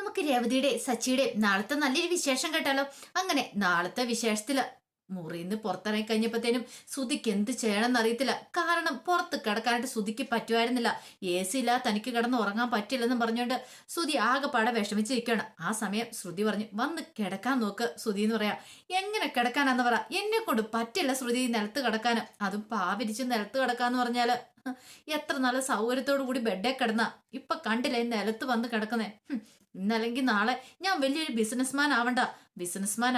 നമുക്ക് രേവതിയുടെ സച്ചിയുടെ നാളത്തെ നല്ലൊരു വിശേഷം കേട്ടാലോ. അങ്ങനെ നാളത്തെ വിശേഷത്തില് മുറിന്ന് പുറത്തിറങ്ങി കഴിഞ്ഞപ്പോഴത്തേനും സുധിക്ക് എന്ത് ചെയ്യണമെന്ന് അറിയത്തില്ല. കാരണം പുറത്ത് കിടക്കാനായിട്ട് സുധിക്ക് പറ്റുമായിരുന്നില്ല. എ സി ഇല്ല, തനിക്ക് കിടന്ന് ഉറങ്ങാൻ പറ്റില്ലെന്നും പറഞ്ഞുകൊണ്ട് സുധി ആകെപ്പാടെ വിഷമിച്ചിരിക്കുകയാണ്. ആ സമയം ശ്രുതി പറഞ്ഞു, വന്ന് കിടക്കാൻ നോക്ക് സുധി എന്ന് പറയാ. എങ്ങനെ കിടക്കാനാന്ന് പറ. എന്നെ കൊണ്ട് പറ്റില്ല ശ്രുതി നിലത്ത് കിടക്കാനും, അതും പാവിരിച്ച് നിലത്ത് കിടക്കാന്ന് പറഞ്ഞാല് എത്ര നല്ല സൗകര്യത്തോടു കൂടി ബെഡേ കിടന്ന. ഇപ്പൊ കണ്ടില്ലേ നിലത്ത് വന്ന് കിടക്കുന്നേ. ഇന്നല്ലെങ്കിൽ നാളെ ഞാൻ വലിയൊരു ബിസിനസ്മാൻ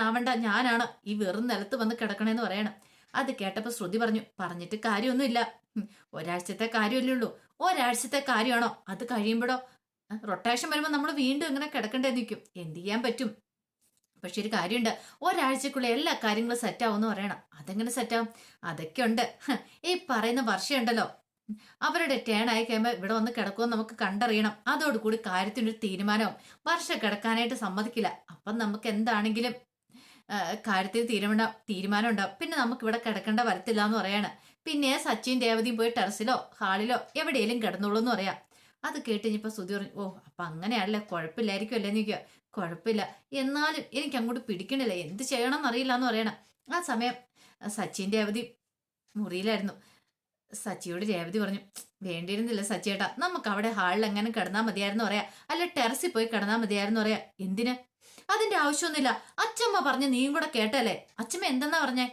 ആവണ്ട ഞാനാണ് ഈ വെറും നിലത്ത് വന്ന് കിടക്കണേന്ന് പറയണം. അത് കേട്ടപ്പോ ശ്രുതി പറഞ്ഞു, പറഞ്ഞിട്ട് കാര്യമൊന്നുമില്ല. ഒരാഴ്ചത്തെ കാര്യമല്ലേ ഉള്ളൂ. ഒരാഴ്ചത്തെ കാര്യമാണോ? അത് കഴിയുമ്പോഴോ റൊട്ടേഷൻ വരുമ്പോൾ നമ്മൾ വീണ്ടും ഇങ്ങനെ കിടക്കേണ്ടി നിൽക്കും. എന്ത് ചെയ്യാൻ പറ്റും? പക്ഷെ ഒരു കാര്യമുണ്ട്, ഒരാഴ്ചക്കുള്ള എല്ലാ കാര്യങ്ങളും സെറ്റാവുമെന്ന് പറയണം. അതെങ്ങനെ സെറ്റാവും? അതൊക്കെ ഉണ്ട്. ഈ പറയുന്ന വർഷമുണ്ടല്ലോ, അവരുടെ ടേൺ ആയി കഴിയുമ്പോൾ ഇവിടെ വന്ന് കിടക്കുമെന്ന് നമുക്ക് കണ്ടറിയണം. അതോടുകൂടി കാര്യത്തിനൊരു തീരുമാനവും. വർഷം കിടക്കാനായിട്ട് സമ്മതിക്കില്ല. അപ്പം നമുക്ക് എന്താണെങ്കിലും കാര്യത്തിൽ തീരുമാനം ഉണ്ടാവും. പിന്നെ നമുക്ക് ഇവിടെ കിടക്കേണ്ട വരത്തില്ല എന്ന് പറയാണ്. പിന്നെ സച്ചിൻ രേവതിയും പോയി ടെറസിലോ ഹാളിലോ എവിടെയെങ്കിലും കിടന്നോളൂ എന്ന് പറയാം. അത് കേട്ട് കഴിഞ്ഞപ്പോ സുധി പറഞ്ഞു, ഓ അപ്പൊ അങ്ങനെയാണല്ലേ, കുഴപ്പമില്ലായിരിക്കും അല്ലേ നിൽക്കുക. കുഴപ്പമില്ല, എന്നാലും എനിക്ക് അങ്ങോട്ട് പിടിക്കണില്ല, എന്ത് ചെയ്യണം എന്നറിയില്ല എന്ന് പറയണം. ആ സമയം സച്ചിൻ രേവതി മുറിയിലായിരുന്നു. സച്ചിയോട് രേവതി പറഞ്ഞു, വേണ്ടിയിരുന്നില്ല സച്ചിയേട്ടാ, നമുക്ക് അവിടെ ഹാളിൽ എങ്ങനെ കിടന്നാൽ മതിയായിരുന്നു പറയാ, അല്ല ടെറസിൽ പോയി കിടന്നാൽ മതിയായിരുന്നു പറയാ. എന്തിന്? അതിന്റെ ആവശ്യമൊന്നുമില്ല. അച്ഛമ്മ പറഞ്ഞ് നീയും കൂടെ കേട്ടല്ലേ. അച്ഛമ്മ എന്തെന്നാ പറഞ്ഞേ?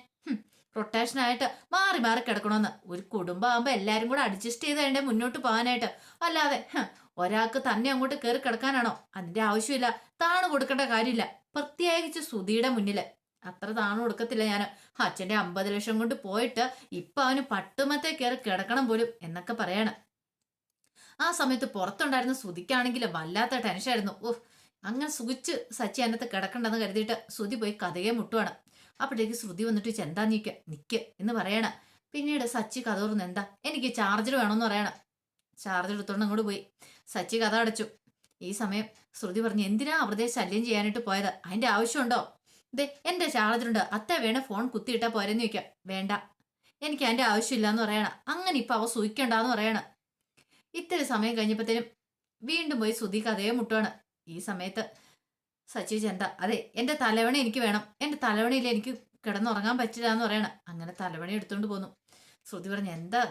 റൊട്ടേഷനായിട്ട് മാറി മാറി കിടക്കണമെന്ന്. ഒരു കുടുംബമാകുമ്പോ എല്ലാരും കൂടെ അഡ്ജസ്റ്റ് ചെയ്ത് വേണ്ടേ മുന്നോട്ട് പോകാനായിട്ട്. അല്ലാതെ ഒരാൾക്ക് തന്നെ അങ്ങോട്ട് കയറി കിടക്കാനാണോ? അതിന്റെ ആവശ്യമില്ല. താണ് കൊടുക്കേണ്ട കാര്യമില്ല, പ്രത്യേകിച്ച് സുധിയുടെ മുന്നില്. അത്ര താണു കൊടുക്കത്തില്ല ഞാൻ. അച്ഛന്റെ 50 ലക്ഷം കൊണ്ട് പോയിട്ട് ഇപ്പൊ അവന് പട്ടുമത്തെ കയറി കിടക്കണം പോലും എന്നൊക്കെ പറയാണ്. ആ സമയത്ത് പുറത്തുണ്ടായിരുന്ന സുധിക്കാണെങ്കിൽ വല്ലാത്ത ടെൻഷനായിരുന്നു. ഓഹ്, അങ്ങനെ സുഖിച്ച് സച്ചി അതിനകത്ത് കിടക്കണ്ടെന്ന് കരുതിയിട്ട് സുധി പോയി കഥയെ മുട്ടുവാണ്. അപ്പോഴേക്ക് ശ്രുതി വന്നിട്ട് ചെന്താ നിക്ക് എന്ന് പറയണ. പിന്നീട് സച്ചി കഥ തുറന്ന്, എന്താ എനിക്ക് ചാർജർ വേണമെന്ന് പറയണം. ചാർജർ എടുത്തോണ്ട് അങ്ങോട്ട് പോയി. സച്ചി കഥ അടച്ചു. ഈ സമയം ശ്രുതി പറഞ്ഞു, എന്തിനാ അവരുടെ ശല്യം ചെയ്യാനായിട്ട് പോയത്? അതിന്റെ ആവശ്യമുണ്ടോ? ദേ എന്റെ ചാർജറുണ്ട്, അത്ത വേണേ ഫോൺ കുത്തിയിട്ടാ പോരെന്ന് ചോദിക്കാം. വേണ്ട, എനിക്ക് അതിന്റെ ആവശ്യമില്ല എന്ന് പറയണം. അങ്ങനെ ഇപ്പൊ അവ സൂഹിക്കണ്ടെന്ന് പറയണം. ഇത്തിരി സമയം കഴിഞ്ഞപ്പോഴത്തേനും വീണ്ടും പോയി ശ്രുതി കഥയെ മുട്ടുവാണ്. ഈ സമയത്ത് സച്ചി ചെന്ത, അതെ എന്റെ തലവണ എനിക്ക് വേണം, എന്റെ തലവണയിൽ എനിക്ക് കിടന്നുറങ്ങാൻ പറ്റില്ല എന്ന് പറയണം. അങ്ങനെ തലവണ എടുത്തോണ്ട് പോന്നു. ശ്രുതി പറഞ്ഞു, എന്താ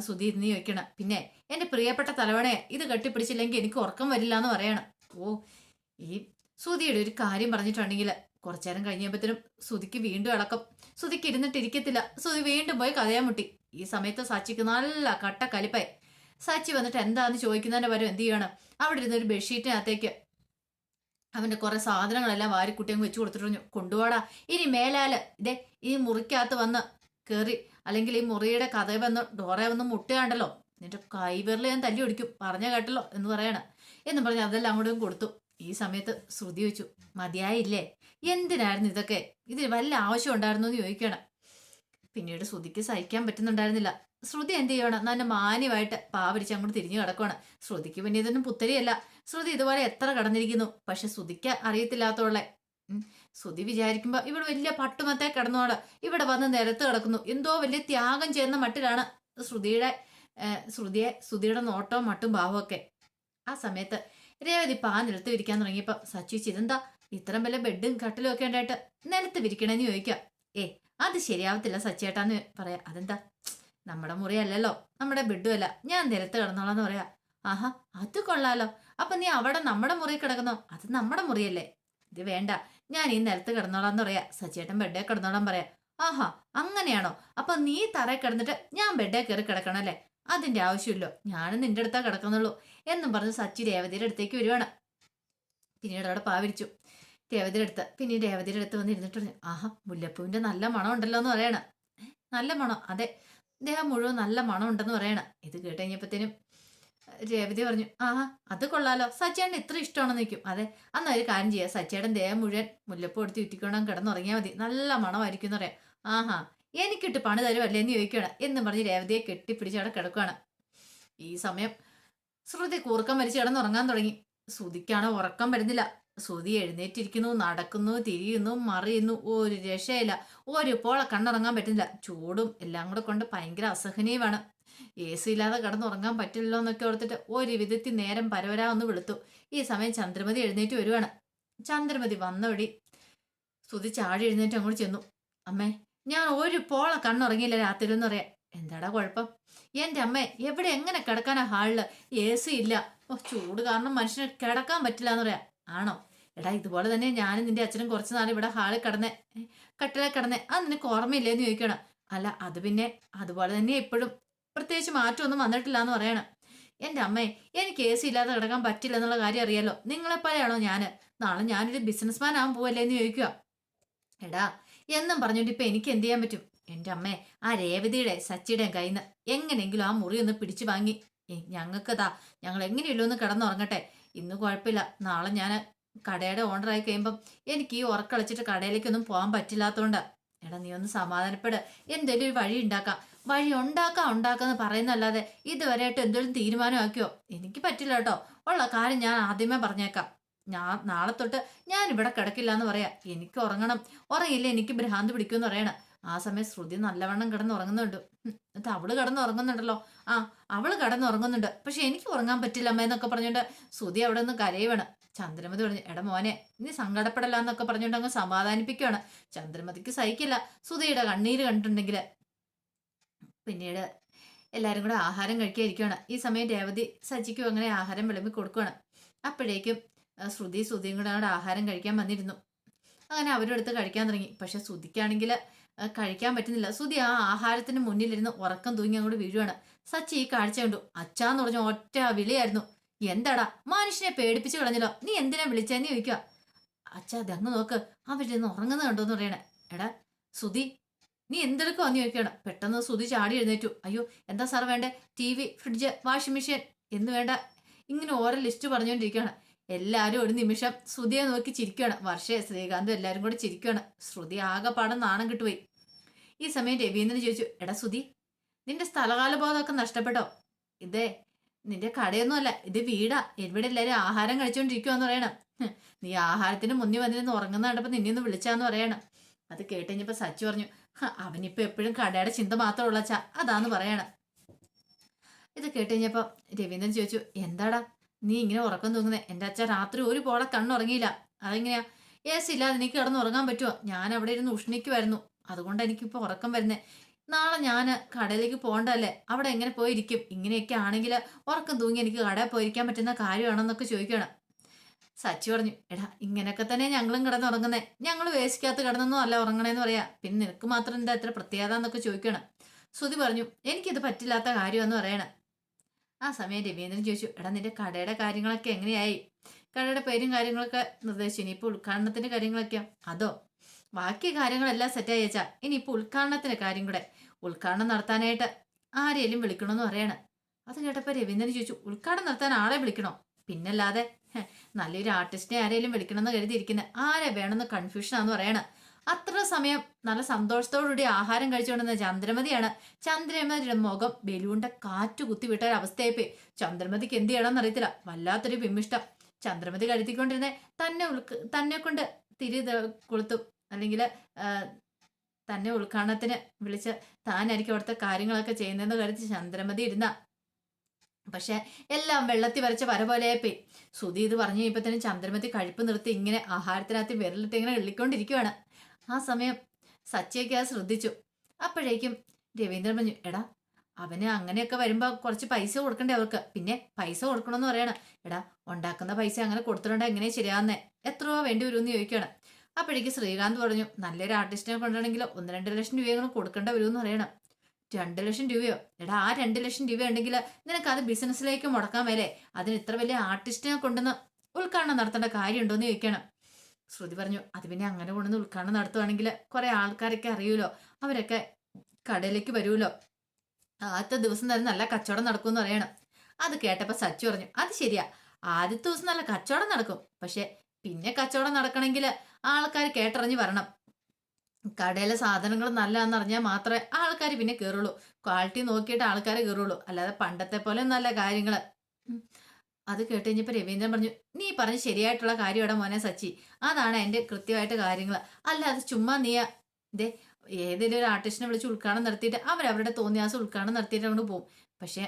ശ്രുതി ഇന്ന് ചോദിക്കണം. പിന്നെ എന്റെ പ്രിയപ്പെട്ട തലവണയെ ഇത് കെട്ടിപ്പിടിച്ചില്ലെങ്കിൽ എനിക്ക് ഉറക്കം വരില്ല എന്ന് പറയണം. ഓ, ഈ ശ്രുതിയുടെ ഒരു കാര്യം പറഞ്ഞിട്ടുണ്ടെങ്കിൽ കുറച്ചു നേരം കഴിഞ്ഞപ്പോഴത്തേനും ശ്രുതിക്ക് വീണ്ടും ഇളക്കം. ശ്രുതിക്ക് ഇരുന്നിട്ടിരിക്കത്തില്ല. ശ്രുതി വീണ്ടും പോയി കഥയാൻ മുട്ടി. ഈ സമയത്ത് സച്ചിക്ക് നല്ല കട്ട കലിപ്പായി. സച്ചി വന്നിട്ട് എന്താന്ന് ചോദിക്കുന്നതിന്റെ പകരം എന്ത് ചെയ്യണം, അവിടെ ഇരുന്ന ഒരു ബെഡ്ഷീറ്റിനകത്തേക്ക് അവന്റെ കുറെ സാധനങ്ങളെല്ലാം വാരിക്കുട്ടിയും വെച്ചു കൊടുത്തിട്ട് കൊണ്ടുപോടാ. ഇനി മേലാല് ഇതേ ഈ മുറിക്കകത്ത് വന്ന് കയറി, അല്ലെങ്കിൽ ഈ മുറിയുടെ കഥ വന്ന് ഡോറെ വന്ന് മുട്ടുകണ്ടല്ലോ, നിന്റെ കൈവിരൽ ഞാൻ തല്ലി ഒടിക്കും, പറഞ്ഞ കേട്ടല്ലോ എന്ന് പറയണം. എന്ന് പറഞ്ഞ് അതെല്ലാം അങ്ങോട്ടും കൊടുത്തു. ഈ സമയത്ത് ശ്രുതി വെച്ചു, മതിയായില്ലേ? എന്തിനായിരുന്നു ഇതൊക്കെ? ഇതിന് വല്ല ആവശ്യം ഉണ്ടായിരുന്നു എന്ന് ചോദിക്കണം. പിന്നീട് ശ്രുതിക്ക് സഹിക്കാൻ പറ്റുന്നുണ്ടായിരുന്നില്ല. ശ്രുതി എന്ത് ചെയ്യണം, നല്ല മാന്യമായിട്ട് പാവരിച്ച് അങ്ങോട്ട് തിരിഞ്ഞു കിടക്കുവാണ്. ശ്രുതിക്ക് പിന്നെ ഇതൊന്നും പുത്തരിയല്ല. ശ്രുതി ഇതുപോലെ എത്ര കടന്നിരിക്കുന്നു. പക്ഷെ ശ്രുതിക്ക് അറിയത്തില്ലാത്തോളെ. ശ്രുതി വിചാരിക്കുമ്പോ ഇവിടെ വലിയ പട്ടുമത്തെ കിടന്നോള് ഇവിടെ വന്ന് നിരത്ത് കിടക്കുന്നു, എന്തോ വലിയ ത്യാഗം ചെയ്യുന്ന മട്ടിലാണ് ശ്രുതിയുടെ നോട്ടവും മട്ടും ഭാവവും ഒക്കെ. ആ സമയത്ത് രേവതി നിലത്ത് വിരിക്കാൻ തുടങ്ങിയപ്പോ സച്ചി ചിതെന്താ ഇത്രയും വലിയ ബെഡും കട്ടിലും ഒക്കെ ഉണ്ടായിട്ട് നിലത്ത് വിരിക്കണമെന്ന് ചോദിക്കാം. അത് ശരിയാവത്തില്ല സച്ചേട്ടാന്ന് പറയാ. അതെന്താ, നമ്മുടെ മുറിയല്ലല്ലോ, നമ്മുടെ ബെഡും അല്ല, ഞാൻ നിലത്ത് കിടന്നോളാന്ന് പറയാ. ആഹാ, അത് കൊള്ളാലോ. അപ്പൊ നീ അവിടെ നമ്മുടെ മുറി കിടക്കുന്നോ? അത് നമ്മുടെ മുറിയല്ലേ. ഇത് വേണ്ട, ഞാൻ ഈ നിലത്ത് കിടന്നോളാന്ന് പറയാ. സച്ചേട്ടൻ ബെഡേ കിടന്നോളാൻ പറയാ. ആഹാ, അങ്ങനെയാണോ? അപ്പൊ നീ തറയിൽ കിടന്നിട്ട് ഞാൻ ബെഡേ കയറി കിടക്കണം അല്ലേ? അതിന്റെ ആവശ്യമില്ലോ, ഞാനും നിന്റെ അടുത്താ കിടക്കുന്നുള്ളൂ എന്നും പറഞ്ഞ് സച്ചി രേവതിയുടെ അടുത്തേക്ക് വരുവാണ്. പിന്നീട് അവിടെ പാവിരിച്ചു രേവതിയുടെ അടുത്ത്. പിന്നെ രേവതിയുടെ അടുത്ത് വന്നിരുന്നിട്ട് പറഞ്ഞു, ആഹാ, മുല്ലപ്പൂവിന്റെ നല്ല മണം ഉണ്ടല്ലോ എന്ന് പറയണം. നല്ല മണം? അതെ, ദേഹം മുഴുവൻ നല്ല മണം ഉണ്ടെന്ന് പറയണം. ഇത് കേട്ട് കഴിഞ്ഞപ്പോഴത്തേനും രേവതി പറഞ്ഞു, ആഹാ, അത് കൊള്ളാലോ, സച്ചേട്ടൻ ഇത്ര ഇഷ്ടമാണെന്ന് നിൽക്കും. അതെ, അന്ന് ഒരു കാര്യം ചെയ്യാം, സച്ചേട്ടൻ ദേഹം മുഴുവൻ മുല്ലപ്പൂ എടുത്ത് ചുറ്റിക്കൊണ്ടാൻ കിടന്നുറങ്ങിയാൽ മതി, നല്ല മണമായിരിക്കും എന്ന് പറയാം. ആഹാ, എനിക്കിട്ട് പണി തരുമല്ലേ എന്ന് ചോദിക്കുകയാണ്. എന്ന് പറഞ്ഞ് രേവതിയെ കെട്ടിപ്പിടിച്ച് അവിടെ കിടക്കുകയാണ്. ഈ സമയം ശ്രുതി കൂർക്കം വലിച്ച് കിടന്നുറങ്ങാൻ തുടങ്ങി. ശ്രുതിക്കാണ് ഉറക്കം വരുന്നില്ല. ശ്രുതി എഴുന്നേറ്റിരിക്കുന്നു, നടക്കുന്നു, തിരിയുന്നു, മറിയുന്നു, ഒരു രക്ഷയില്ല. ഒരു പോളെ കണ്ണുറങ്ങാൻ പറ്റുന്നില്ല. ചൂടും എല്ലാം കൂടെ കൊണ്ട് ഭയങ്കര അസഹനീയമാണ്. AC ഇല്ലാതെ കിടന്നുറങ്ങാൻ പറ്റില്ലല്ലോ എന്നൊക്കെ ഓർത്തിട്ട് ഒരു വിധത്തിൽ നേരം പരവരാ ഒന്ന് വെളുത്തു. ഈ സമയം ചന്ദ്രമതി എഴുന്നേറ്റ് വരുവാണ്. ചന്ദ്രമതി വന്ന വഴി സുധി ചാടി എഴുന്നേറ്റ് അങ്ങോട്ട് ചെന്നു. അമ്മേ, ഞാൻ ഒരു പോള കണ്ണുറങ്ങിയില്ല രാത്രി എന്ന് പറയാം. എന്താടാ കുഴപ്പം? എന്റെ അമ്മ എവിടെ എങ്ങനെ കിടക്കാനാ? ഹാളില് AC ഇല്ല. ഓ, ചൂട് കാരണം മനുഷ്യന് കിടക്കാൻ പറ്റില്ല എന്ന് പറയാം. ആണോ? എടാ, ഇതുപോലെ തന്നെ ഞാനും നിന്റെ അച്ഛനും കുറച്ച് നാൾ ഇവിടെ ഹാളിൽ കിടന്നേ, കട്ടിലെ കിടന്നേ. അത് നിനക്ക് ഓർമ്മയില്ലേന്ന് ചോദിക്കണം. അല്ല, അത് പിന്നെ അതുപോലെ തന്നെ ഇപ്പോഴും പ്രത്യേകിച്ച് മാറ്റമൊന്നും വന്നിട്ടില്ല എന്ന് പറയണം. എന്റെ അമ്മേ, എനിക്ക് AC ഇല്ലാതെ കിടക്കാൻ പറ്റില്ല എന്നുള്ള കാര്യം അറിയാലോ. നിങ്ങളെപ്പോലെയാണോ ഞാന്? നാളെ ഞാനൊരു ബിസിനസ്മാൻ ആവാൻ പോവല്ലേ എന്ന് ചോദിക്കുക. എടാ, എന്നും പറഞ്ഞോണ്ട് ഇപ്പൊ എനിക്ക് എന്ത് ചെയ്യാൻ പറ്റും? എന്റെ അമ്മേ, ആ രേവതിയുടെ സച്ചിയുടെയും കയ്യിൽ നിന്ന് എങ്ങനെയെങ്കിലും ആ മുറി ഒന്ന് പിടിച്ചു വാങ്ങി ഞങ്ങൾക്കതാ, ഞങ്ങൾ എങ്ങനെയല്ലോ ഒന്ന് കിടന്നുറങ്ങട്ടെ. ഇന്ന് കുഴപ്പമില്ല, നാളെ ഞാൻ കടയുടെ ഓണറായി കഴിയുമ്പം എനിക്ക് ഈ ഉറക്കളിച്ചിട്ട് കടയിലേക്കൊന്നും പോകാൻ പറ്റില്ലാത്തോണ്ട്. എടാ, നീ ഒന്ന് സമാധാനപ്പെട്. എന്തെങ്കിലും ഒരു വഴി ഉണ്ടാക്കാം. വഴി ഉണ്ടാക്കാന്ന് പറയുന്നല്ലാതെ ഇതുവരെയായിട്ട് എന്തെങ്കിലും തീരുമാനമാക്കിയോ? എനിക്ക് പറ്റില്ല കേട്ടോ. ഉള്ള കാര്യം ഞാൻ ആദ്യമേ പറഞ്ഞേക്കാം. ഞാൻ നാളെ തൊട്ട് ഞാൻ ഇവിടെ കിടക്കില്ല എന്ന് പറയാ. എനിക്ക് ഉറങ്ങണം. ഉറങ്ങിയില്ല എനിക്ക് ഭ്രാന്ത് പിടിക്കുമെന്ന് പറയണം. ആ സമയം ശ്രുതി നല്ലവണ്ണം കിടന്നുറങ്ങുന്നുണ്ട്. എന്നിട്ട് അവള് കിടന്നുറങ്ങുന്നുണ്ടല്ലോ. ആ, അവള് കിടന്നുറങ്ങുന്നുണ്ട്, പക്ഷെ എനിക്ക് ഉറങ്ങാൻ പറ്റില്ല അമ്മ എന്നൊക്കെ പറഞ്ഞോണ്ട് ശ്രുതി അവിടെ നിന്ന് കരയുവാണ്. ചന്ദ്രമതി പറഞ്ഞു, എടാ മോനെ, നീ സങ്കടപ്പെടല്ല എന്നൊക്കെ പറഞ്ഞുകൊണ്ട് അങ്ങ് സമാധാനിപ്പിക്കുകയാണ്. ചന്ദ്രമതിക്ക് സഹിക്കില്ല ശ്രുതിയുടെ കണ്ണീര് കണ്ടിട്ടുണ്ടെങ്കിൽ. പിന്നീട് എല്ലാരും കൂടെ ആഹാരം കഴിക്കാതിരിക്കുകയാണ്. ഈ സമയം രേവതി സജിക്കും അങ്ങനെ ആഹാരം വിളമ്പി കൊടുക്കുകയാണ്. അപ്പോഴേക്കും ശ്രുതിയും കൂടെ അവിടെ ആഹാരം കഴിക്കാൻ വന്നിരുന്നു. അങ്ങനെ അവരുടെ അടുത്ത് കഴിക്കാൻ തുടങ്ങി. പക്ഷെ ശ്രുതിക്കാണെങ്കിൽ കഴിക്കാൻ പറ്റുന്നില്ല. ശ്രുതി ആ ആഹാരത്തിന് മുന്നിലിരുന്ന് ഉറക്കം തൂങ്ങി അങ്ങോട്ട് വീഴുവാണ്. സച്ചി ഈ കാഴ്ച കണ്ടു. അച്ഛാന്ന് പറഞ്ഞ ഒറ്റ വിളിയായിരുന്നു. എന്താടാ, മനുഷ്യനെ പേടിപ്പിച്ച് കളഞ്ഞല്ലോ, നീ എന്തിനാ വിളിച്ചെന്ന് ചോദിക്കുക. അച്ഛാ, അതങ്ങ് നോക്ക്, അവരിന്ന് ഉറങ്ങുന്നത് കണ്ടോന്ന് പറയണേ. എടാ ശ്രുതി, നീ എന്തെടുക്കുവാന്ന് ചോദിക്കണം. പെട്ടെന്ന് ശ്രുതി ചാടി എഴുന്നേറ്റു. അയ്യോ, എന്താ സാർ വേണ്ടേ? TV, ഫ്രിഡ്ജ്, വാഷിംഗ് മെഷീൻ എന്ന് വേണ്ട, ഇങ്ങനെ ഓരോ ലിസ്റ്റ് പറഞ്ഞുകൊണ്ടിരിക്കുകയാണ്. എല്ലാവരും ഒരു നിമിഷം ശ്രുതിയെ നോക്കി ചിരിക്കുകയാണ്. വർഷയെ ശ്രീകാന്തും എല്ലാവരും കൂടെ ചിരിക്കുകയാണ്. ശ്രുതി ആകെപ്പാടെ നാണം കിട്ടുപോയി. ഈ സമയം രവീന്ദ്രൻ ചോദിച്ചു, എടാ ശ്രുതി, നിന്റെ സ്ഥലകാല ബോധമൊക്കെ നഷ്ടപ്പെട്ടോ? ഇതേ നിന്റെ കടയൊന്നുമല്ല, ഇത് വീടാ. ഇവിടെ എല്ലാവരും ആഹാരം കഴിച്ചുകൊണ്ടിരിക്കുവാന്ന് പറയണം. നീ ആഹാരത്തിന് മുന്നിൽ വന്നിരുന്ന് ഉറങ്ങുന്ന കണ്ടപ്പോ നിന്നെ ഒന്ന് വിളിച്ചാന്ന് പറയണം. അത് കേട്ടുകഴിഞ്ഞപ്പോ സച്ചു പറഞ്ഞു, അവനിപ്പോ എപ്പോഴും കടയുടെ ചിന്ത മാത്രമേ ഉള്ളച്ചാ, അതാന്ന് പറയണം. ഇത് കേട്ടുകഴിഞ്ഞപ്പോ രവീന്ദ്രൻ ചോദിച്ചു, എന്താടാ നീ ഇങ്ങനെ ഉറക്കം തൂങ്ങുന്നേ? എൻ്റെ അച്ഛൻ രാത്രി ഒരു പോളെ കണ്ണുറങ്ങിയില്ല. അതെങ്ങനെയാ? AC ഇല്ലാതെ എനിക്ക് കിടന്ന് ഉറങ്ങാൻ പറ്റുമോ? ഞാൻ അവിടെ ഇരുന്ന് ഉഷ്ണിക്കുമായിരുന്നു, അതുകൊണ്ട് എനിക്കിപ്പോൾ ഉറക്കം വരുന്നേ. നാളെ ഞാൻ കടയിലേക്ക് പോകണ്ടല്ലേ, അവിടെ എങ്ങനെ പോയിരിക്കും? ഇങ്ങനെയൊക്കെ ആണെങ്കിൽ ഉറക്കം തൂങ്ങി എനിക്ക് കടയിൽ പോയിരിക്കാൻ പറ്റുന്ന കാര്യമാണെന്നൊക്കെ ചോദിക്കണം. സച്ചി പറഞ്ഞു, എടാ ഇങ്ങനെയൊക്കെ തന്നെ ഞങ്ങളും കിടന്നുറങ്ങുന്നേ. ഞങ്ങൾ വേസിക്കകത്ത് കിടന്നൊന്നും അല്ല ഉറങ്ങണേന്ന് പറയാ. പിന്നെ നിനക്ക് മാത്രം എന്താ എത്ര പ്രത്യേകത എന്നൊക്കെ ചോദിക്കണം. ശ്രുതി പറഞ്ഞു, എനിക്കിത് പറ്റില്ലാത്ത കാര്യമെന്ന് പറയണം. ആ സമയം രവീന്ദ്രൻ ചോദിച്ചു, എടാ നിന്റെ കടയുടെ കാര്യങ്ങളൊക്കെ എങ്ങനെയായി? കടയുടെ പേരും കാര്യങ്ങളൊക്കെ നിർദ്ദേശിച്ചു. ഇനിയിപ്പോൾ ഉദ്ഘാടനത്തിന്റെ കാര്യങ്ങളൊക്കെയോ? അതോ? ബാക്കി കാര്യങ്ങളെല്ലാം സെറ്റായി വെച്ചാ, ഇനിയിപ്പോൾ ഉദ്ഘാടനത്തിന്റെ കാര്യം കൂടെ. ഉദ്ഘാടനം നടത്താനായിട്ട് ആരെയും വിളിക്കണമെന്ന് പറയണം. അത് കേട്ടപ്പോൾ രവീന്ദ്രൻ ചോദിച്ചു, ഉദ്ഘാടനം നടത്താൻ ആളെ വിളിക്കണോ? പിന്നല്ലാതെ, നല്ലൊരു ആർട്ടിസ്റ്റിനെ ആരെയും വിളിക്കണമെന്ന് കരുതിയിരിക്കുന്നത്. ആരെ വേണമെന്ന് കൺഫ്യൂഷനാന്ന് പറയണം. അത്ര സമയം നല്ല സന്തോഷത്തോടുകൂടി ആഹാരം കഴിച്ചുകൊണ്ടിരുന്ന ചന്ദ്രമതിയാണ്. ചന്ദ്രമതിയുടെ മുഖം ബലൂണിന്റെ കാറ്റ് കുത്തിവിട്ട ഒരവസ്ഥയായിപ്പോയി. ചന്ദ്രമതിക്ക് എന്ത് ചെയ്യണമെന്ന് അറിയത്തില്ല. വല്ലാത്തൊരു വിമിഷ്ടം. ചന്ദ്രമതി കരുതിക്കൊണ്ടിരുന്നേ തന്നെ കൊണ്ട് കൊളുത്തും, അല്ലെങ്കിൽ തന്നെ ഉദ്ഘാടനത്തിന് വിളിച്ച് താനായിരിക്കും അവിടുത്തെ കാര്യങ്ങളൊക്കെ ചെയ്യുന്നതെന്ന് കരുതി ചന്ദ്രമതി ഇരുന്ന. പക്ഷെ എല്ലാം വെള്ളത്തിൽ വരച്ച വര പോലെയായിപ്പോയി. ശ്രുതി ഇത് പറഞ്ഞു കഴിയുമ്പോഴത്തേനും ചന്ദ്രമതി കഴിപ്പ് നിർത്തി ഇങ്ങനെ ആഹാരത്തിനകത്ത് വിരലിട്ട് ഇങ്ങനെ എള്ളിക്കൊണ്ടിരിക്കുകയാണ്. ആ സമയം സച്ചിയൊക്കെ അത് ശ്രദ്ധിച്ചു. അപ്പോഴേക്കും രവീന്ദ്രൻ പറഞ്ഞു, എടാ അവന് അങ്ങനെയൊക്കെ വരുമ്പോൾ കുറച്ച് പൈസ കൊടുക്കണ്ടേ അവർക്ക്? പിന്നെ പൈസ കൊടുക്കണമെന്ന് പറയണം. എടാ, ഉണ്ടാക്കുന്ന പൈസ അങ്ങനെ കൊടുത്തിട്ടുണ്ടെങ്കിൽ എങ്ങനെ ശരിയാവുന്നേ? എത്ര രൂപ വേണ്ടി വരുമെന്ന് ചോദിക്കണം. അപ്പോഴേക്ക് ശ്രീകാന്ത് പറഞ്ഞു, നല്ലൊരു ആർട്ടിസ്റ്റിനെ കൊണ്ടുവരണമെങ്കിൽ 1-2 ലക്ഷം രൂപയെങ്കിലും കൊടുക്കേണ്ട വരുമെന്ന് പറയണം. 2 ലക്ഷം രൂപയോ? എടാ, ആ 2 ലക്ഷം രൂപ ഉണ്ടെങ്കിൽ നിനക്ക് അത് ബിസിനസ്സിലേക്ക് മുടക്കാൻ മേലെ. അതിന് ഇത്ര വലിയ ആർട്ടിസ്റ്റിനെ കൊണ്ടുവന്ന് ഉദ്ഘാടനം നടത്തേണ്ട കാര്യമുണ്ടോയെന്ന് ചോദിക്കണം. ശ്രുതി പറഞ്ഞു, അത് പിന്നെ അങ്ങനെ കൊണ്ടുവന്ന് ഉദ്ഘാടനം നടത്തുവാണെങ്കിൽ കുറെ ആൾക്കാരൊക്കെ അറിയൂലോ, അവരൊക്കെ കടയിലേക്ക് വരുമല്ലോ. ആദ്യത്തെ ദിവസം തന്നെ നല്ല കച്ചവടം നടക്കുമെന്ന് പറയണം. അത് കേട്ടപ്പോൾ സച്ചു പറഞ്ഞു, അത് ശരിയാ, ആദ്യത്തെ ദിവസം നല്ല കച്ചവടം നടക്കും. പക്ഷെ പിന്നെ കച്ചവടം നടക്കണമെങ്കിൽ ആൾക്കാർ കേട്ടറിഞ്ഞ് വരണം. കടയിലെ സാധനങ്ങൾ നല്ലതാണെന്ന് അറിഞ്ഞാൽ മാത്രമേ ആൾക്കാർ പിന്നെ കയറുള്ളൂ. ക്വാളിറ്റി നോക്കിയിട്ട് ആൾക്കാർ കയറുള്ളൂ, അല്ലാതെ പണ്ടത്തെ പോലെ നല്ല കാര്യങ്ങൾ. അത് കേട്ട് കഴിഞ്ഞപ്പോൾ രവീന്ദ്രൻ പറഞ്ഞു, നീ പറഞ്ഞ് ശരിയായിട്ടുള്ള കാര്യമാണ് മോനെ സച്ചി, അതാണ് എൻ്റെ കൃത്യമായിട്ട് കാര്യങ്ങൾ. അല്ല അത് ചുമ്മാ നീയാ ഇതേ ഏതെങ്കിലും ഒരു ആർട്ടിസ്റ്റിനെ വിളിച്ച് ഉദ്ഘാടനം നടത്തിയിട്ട് അവരവരുടെ തോന്നിയാസം ഉദ്ഘാടനം നടത്തിയിട്ട് കൊണ്ട് പോകും. പക്ഷെ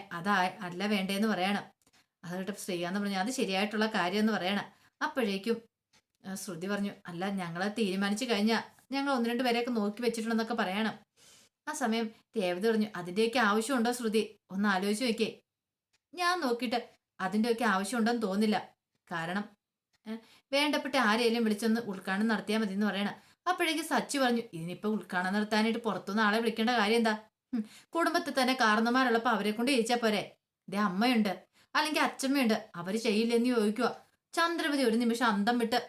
അല്ല വേണ്ടേന്ന് പറയണം. അത് കേട്ടപ്പോൾ ശ്രീകാന്ത് പറഞ്ഞു അത് ശരിയായിട്ടുള്ള കാര്യം എന്ന് പറയണം. അപ്പോഴേക്കും ശ്രുതി പറഞ്ഞു അല്ല ഞങ്ങൾ തീരുമാനിച്ചു കഴിഞ്ഞാൽ ഞങ്ങൾ ഒന്ന് രണ്ട് പേരെയൊക്കെ നോക്കി വെച്ചിട്ടുണ്ടെന്നൊക്കെ പറയണം. ആ സമയം രേവതി പറഞ്ഞു അതിൻ്റെയൊക്കെ ആവശ്യമുണ്ടോ ശ്രുതി, ഒന്ന് ആലോചിച്ച് നോക്കിയേ. ഞാൻ നോക്കിയിട്ട് അതിൻ്റെയൊക്കെ ആവശ്യമുണ്ടോന്ന് തോന്നില്ല. കാരണം വേണ്ടപ്പെട്ട ആരെയും വിളിച്ചൊന്ന് ഉദ്ഘാടനം നടത്തിയാൽ മതി എന്ന് പറയണം. അപ്പോഴേക്കും സച്ചി പറഞ്ഞു ഇതിനിപ്പോ ഉദ്ഘാടനം നടത്താനായിട്ട് പുറത്തുനിന്ന് ആളെ വിളിക്കേണ്ട കാര്യം എന്താ, കുടുംബത്തിൽ തന്നെ കാരണന്മാരുള്ളപ്പോ അവരെ കൊണ്ട് ചെയ്യിച്ചാ പോരെ. ഇതേ അമ്മയുണ്ട് അല്ലെങ്കിൽ അച്ഛമ്മയുണ്ട്, അവര് ചെയ്യില്ലെന്ന് ചോദിക്കുക. ചന്ദ്രമതി ഒരു നിമിഷം അന്തം വിട്ട്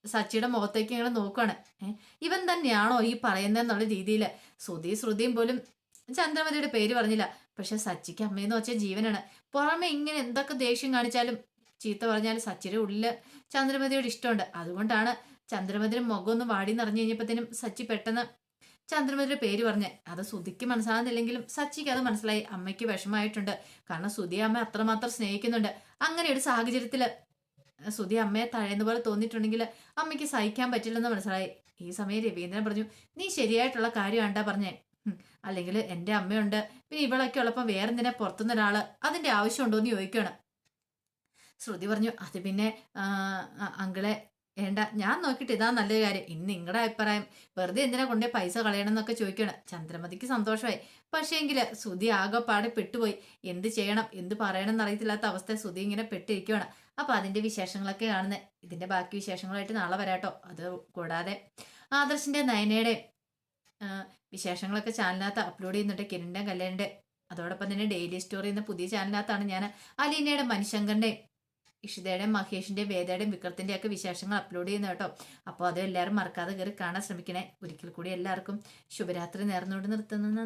സച്ചിയുടെ മുഖത്തേക്ക് ഇങ്ങനെ നോക്കുവാണ്. ഇവൻ തന്നെയാണോ ഈ പറയുന്നതെന്നുള്ള രീതിയിൽ ശ്രുതിയും പോലും ചന്ദ്രമതിയുടെ പേര് പറഞ്ഞില്ല. പക്ഷെ സച്ചിക്ക് അമ്മയെന്ന് വെച്ചാൽ ജീവനാണ്. പുറമെ ഇങ്ങനെ എന്തൊക്കെ ദേഷ്യം കാണിച്ചാലും ചീത്ത പറഞ്ഞാലും സച്ചിയുടെ ഉള്ളില് ചന്ദ്രമതിയോട് ഇഷ്ടമുണ്ട്. അതുകൊണ്ടാണ് ചന്ദ്രമതിയുടെ മുഖം ഒന്ന് വാടി നിറഞ്ഞു കഴിഞ്ഞപ്പോഴത്തേനും സച്ചി പെട്ടെന്ന് ചന്ദ്രമതിയുടെ പേര് പറഞ്ഞ്. അത് ശ്രുതിക്ക് മനസ്സിലാകുന്നില്ലെങ്കിലും സച്ചിക്ക് അത് മനസ്സിലായി. അമ്മയ്ക്ക് വിഷമമായിട്ടുണ്ട്. കാരണം ശ്രുതി അമ്മ അത്രമാത്രം സ്നേഹിക്കുന്നുണ്ട്. അങ്ങനെ ഒരു സാഹചര്യത്തില് ശ്രുതി അമ്മയെ തഴയുന്ന പോലെ തോന്നിയിട്ടുണ്ടെങ്കിൽ അമ്മയ്ക്ക് സഹിക്കാൻ പറ്റില്ലെന്ന് മനസ്സിലായി. ഈ സമയം രവീന്ദ്രൻ പറഞ്ഞു നീ ശരിയായിട്ടുള്ള കാര്യമാണ്ടാ പറഞ്ഞേ. അല്ലെങ്കിൽ എൻ്റെ അമ്മയുണ്ട്, പിന്നെ ഇവളൊക്കെ ഉള്ളപ്പോൾ വേറെന്തിനാ പുറത്തുനിന്ന് ഒരാള്, അതിന്റെ ആവശ്യമുണ്ടോ എന്ന് ചോദിക്കണം. ശ്രുതി പറഞ്ഞു അത് പിന്നെ അങ്കിളെ വേണ്ട, ഞാൻ നോക്കിയിട്ട് ഇതാ നല്ലൊരു കാര്യം. ഇനി നിങ്ങളുടെ അഭിപ്രായം, വെറുതെ എന്തിനാ കൊണ്ടേ പൈസ കളയണം എന്നൊക്കെ ചോദിക്കണം. ചന്ദ്രമതിക്ക് സന്തോഷമായി. പക്ഷേ എങ്കിൽ ശ്രുതി ആകെപ്പാടെ പെട്ടുപോയി. എന്ത് ചെയ്യണം എന്ത് പറയണം എന്നറിയത്തില്ലാത്ത അവസ്ഥ ശ്രുതി ഇങ്ങനെ പെട്ടിരിക്കുകയാണ്. അപ്പൊ അതിന്റെ വിശേഷങ്ങളൊക്കെ കാണുന്നത്. ഇതിന്റെ ബാക്കി വിശേഷങ്ങളായിട്ട് നാളെ വരാട്ടോ. അത് കൂടാതെ ആദർശിന്റെ നയനയുടെ വിശേഷങ്ങളൊക്കെ ചാനലിനകത്ത് അപ്ലോഡ് ചെയ്യുന്നുണ്ട്. കിരണിന്റെ കല്യാണിന്റെ അതോടൊപ്പം തന്നെ ഡെയിലി സ്റ്റോറി എന്ന പുതിയ ചാനലിനകത്താണ് ഞാൻ അലീനയുടെ മനുശങ്കറിന്റെയും ഇഷിതയുടെയും മഹേഷിന്റെയും വേദയുടെയും വിക്രത്തിന്റെയും ഒക്കെ വിശേഷങ്ങൾ അപ്ലോഡ് ചെയ്യുന്ന കേട്ടോ. അപ്പോൾ അത് എല്ലാവരും മറക്കാതെ കയറി കാണാൻ ശ്രമിക്കണേ. ഒരിക്കൽ കൂടി എല്ലാവർക്കും ശുഭരാത്രി നേർന്നുകൊണ്ട് നിർത്തുന്നു.